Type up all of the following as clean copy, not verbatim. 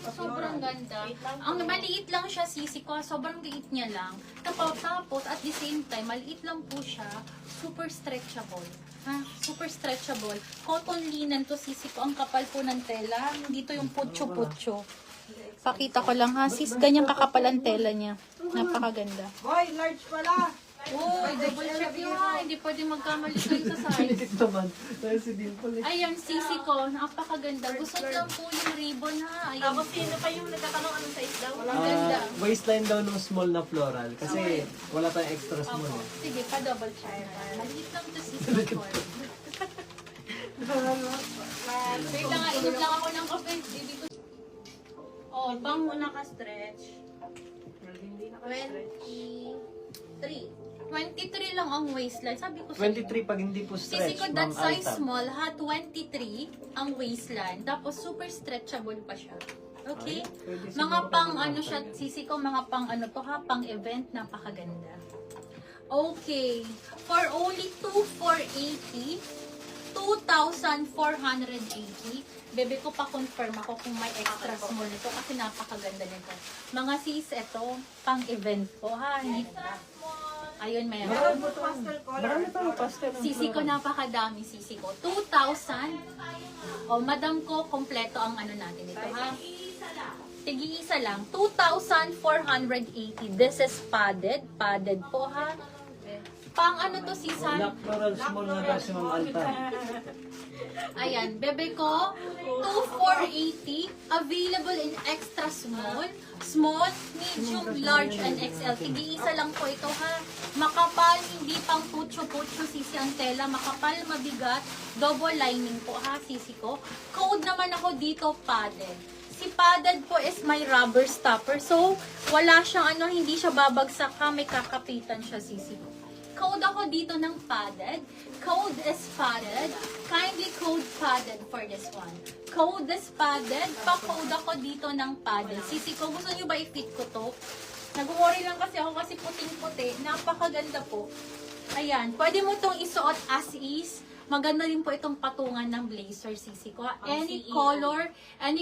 Sobrang ganda. Ang maliit lang siya, sisi ko. Sobrang liit niya lang. Tapos, at the same time, maliit lang po siya. Super stretchable. Ha? Super stretchable. Cotton linen to, sisi ko. Ang kapal po ng tela. Hindi to yung putyo-putyo. Pakita ko lang ha, sis. Ganyang kakapal ang tela niya. Napakaganda. Boy, large pala. Oh, double check yun ha. Hindi pwede magkamali kayo sa size. naman. Dahil si Dimple Ayan, sisi ko. Napakaganda. Gusto lang po yung ribbon ha. Ayan. Tapos sino pa yung nagtatanong anong size daw? Ang ganda. Waistline daw ng small na floral. Kasi wala tayong extra small eh. Sige, pa-double check. Maliit lang to sisi ko. Wait lang nga, inom lang ako ng kape. Hindi ko... Oh, Bang muna ka-stretch. 23 lang ang waistline. Sabi ko sa 23 pag hindi po Sisi stretch, ko that Ma'am size Alta. small ha, 23 ang waistline. Tapos super stretchable pa siya. Okay? Ay, pwede Mga siguro pang naman ano siya, tayo. sisi ko, mga pang ano to ha, pang event, napakaganda. Okay. For only 2,480, 2,480. Bebe ko pa confirm ako kung may extra small nito kasi napakaganda nito. Mga sis, ito, pang event po ha. Ayun, meron. Marami pa yung pastel. Sisi ko, napakadami sisi ko. 2,000. O, madam ko, kompleto ang ano natin ito, ha? Tigi-isa lang. 2,480. This is padded. Padded po, ha? Pang ano to, sisan? Black floral small na daw si Ma'am Alta. Ayan, bebe ko, 2,480. Available in extra small, small, medium, large, and XL. Tigi-isa lang po ito, ha? Makapal, hindi pang putyo-putyo, sisi ang tela. Makapal, mabigat, double lining po, ha, sisi ko. Code naman ako dito, padded. Si padded po is may rubber stopper. So, wala siyang ano, hindi siya babagsak ha, may kakapitan siya, sisi ko. Code ako dito ng padded. Code is padded. Kindly code padded for this one. Code is padded. Pa-code ako dito ng padded. Sisi ko, gusto nyo ba i-fit ko to? Nag-worry lang kasi ako kasi puting-puti. Napakaganda po. Ayan. Pwede mo itong isuot as is. Maganda rin po itong patungan ng blazer, sisi ko. Any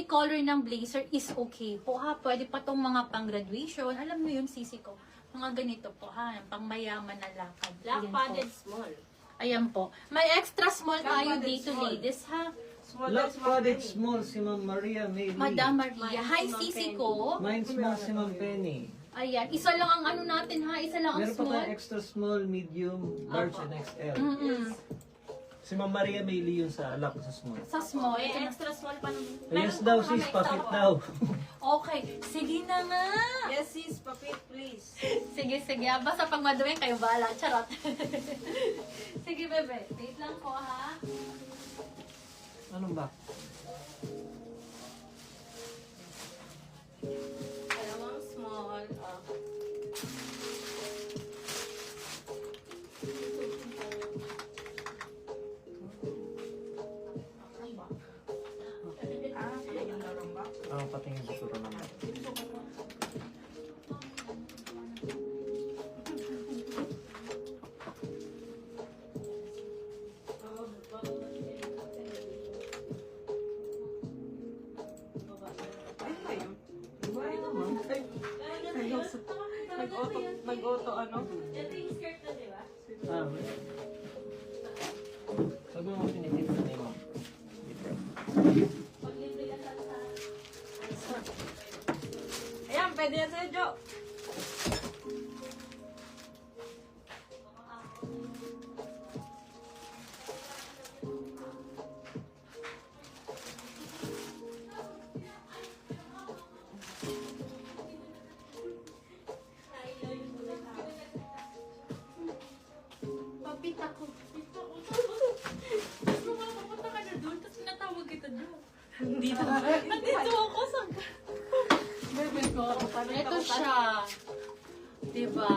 color ng blazer is okay po ha. Pwede pa itong mga pang-graduation. Alam mo yun, sisi ko. Mga ganito po ha. Pang mayaman na lakad. Black Ayan padded po. small. Ayan po. May extra small tayo dito, ladies ha. Black padded small si Ma'am Maria May Lee. Madam Maria. Hi, Ma'am sisi Penny. ko. Mine small si Ma'am Penny. Ayan. Isa lang ang ano natin ha. Isa lang ang Meron pa small. tayong extra small, medium, large, and XL. Mm-mm. Si Ma'am Maria May Lee yung sa alak sa small. Sa small. May Ito na. extra small pa naman. Yes daw sis, pa-fit daw. Okay. Sige na nga. Yes, sis, papit, please. Sige, sige. Basta pag madumin kayo, bahala. Charot. Sige, bebe. Wait lang po, ha? Anong ba? Alam mo, small. Ang patingin sa turo naman. Nag-auto ano? Ito yung skirt na, di ba? Ah, sabi mo pinipit na yun. Ayan, pwede yan sa'yo, Jo. Papit ako. Tapos pupunta ka na doon, tapos pinatawag kita doon. Nandito ako sa... Bebe ko, ito siya. Diba?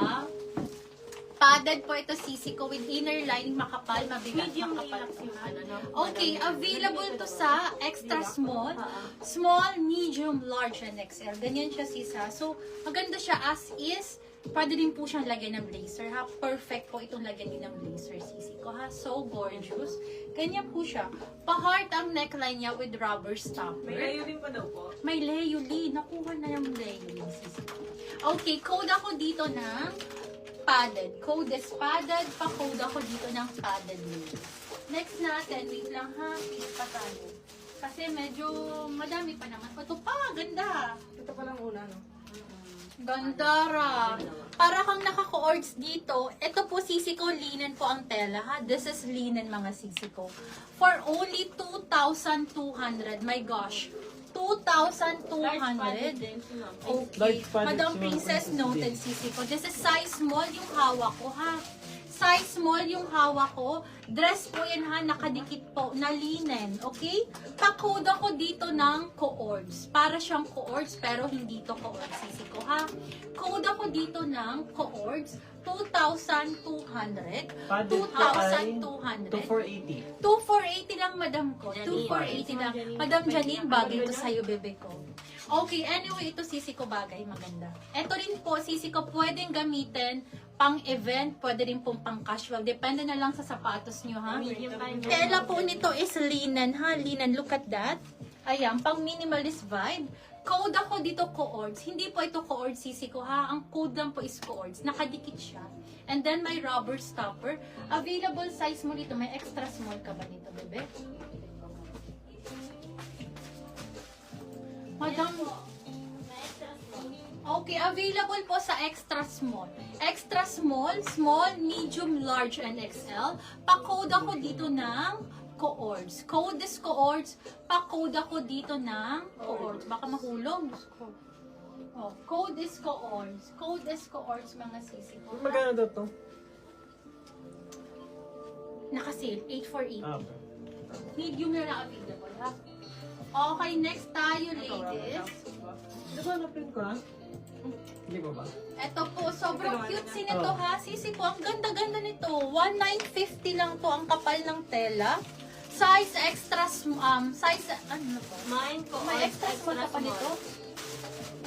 Padded po ito sisi ko with inner lining, makapal, mabigat, Medium makapal. deluxe yung ano, no? Okay, available to sa extra small, small, medium, large, and XL. Ganyan siya sisa. So, maganda siya as is. Pwede din po siyang lagyan ng blazer, ha? Perfect po itong lagyan din ng blazer, sisi ko, ha? So gorgeous. Ganyan po siya. Pa-heart ang neckline niya with rubber stopper. May layo din pa daw po. May layuli. Nakuha na yung layuli, sisi ko. Okay, code ako dito ng padded. Code is padded. Pa-code ako dito ng padded lace. Next natin, wait lang ha, pick pa tayo. Kasi medyo madami pa naman. Ito pa, ganda. Ito pa lang una, no? Gandara. Para kang naka-cords dito. Ito po sisi ko, linen po ang tela ha. This is linen mga sisi ko. For only 2,200. My gosh. 2,200. din, ma'am. Okay. Large padded Madam si Ma'am Princess Princess noted din. sisi ko. This is size small yung hawak ko ha. Size small yung hawak ko. Dress po yan ha, nakadikit po na linen. Okay? Pa-code ako dito ng co-ords. Para siyang co-ords pero hindi to co-ords sisi ko ha. Code ako dito ng co-ords. 2,200. Padded po ay 2,200. 2,480. 2,480 lang, madam ko. Janine. 2,480 lang. Madam Janine, bagay to sa'yo, bebe ko. Okay, anyway, ito sisi ko bagay, maganda. Ito rin po, sisi ko, pwedeng gamitin pang event, pwede rin pong pang casual. Depende na lang sa sapatos nyo, ha? Medium time. Tela po nito is linen, ha? Linen, look at that. Ayan, pang minimalist vibe. Code ako dito co-ords. Hindi po ito co-ords sisi ko, ha? Ang code lang po is co-ords. Nakadikit siya. And then may rubber stopper. Available size mo dito. May extra small ka ba nito, bebe? Madam, okay, available po sa extra small. Extra small, small, medium, large, and XL. Pa-code ako dito ng co-ords. Code is co-ords. Pa-code ako dito ng co-ords. Baka mahulog. Oh, code is co-ords. Code is co-ords, mga sisi ko. Magkano daw to? Naka-sale, 8,480. Ah, okay. Medium na lang available, ha? Okay, next tayo, ladies. Diba napin ko na? Hindi ba ba? Ito po, sobrang cute nito ha. Sisi ko, ang ganda-ganda nito. 1,950 lang to ang kapal ng tela. Size extra, size, ano na po? Mine ko. May extra small ka pa nito?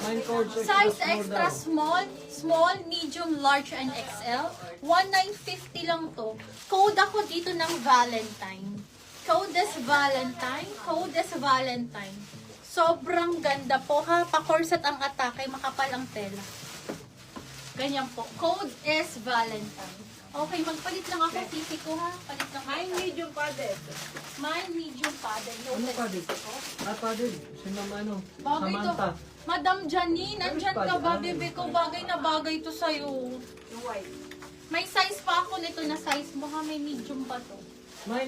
Mine cords Size small extra daw. small, small, medium, large, and XL. 1,950 lang to. Code ako dito ng Valentine. Code is Valentine. Code is Valentine. Sobrang ganda po ha. Pa-corset ang atake, makapal ang tela. Ganyan po. Code is Valentine. Okay, magpalit lang ako. Sisi ko ha. Palit lang Mine ako. medium padded. Mine medium padded. Ano Noted padded? sisi ko. Ah, padded. Si Ma'am ano? Bagay to. Samantha. Madam Janine, nandyan ka ba, Padded. bebe ko? Bagay na bagay to sa'yo. Yung white. May size pa ako nito na size mo ha. May medium pa to. Mine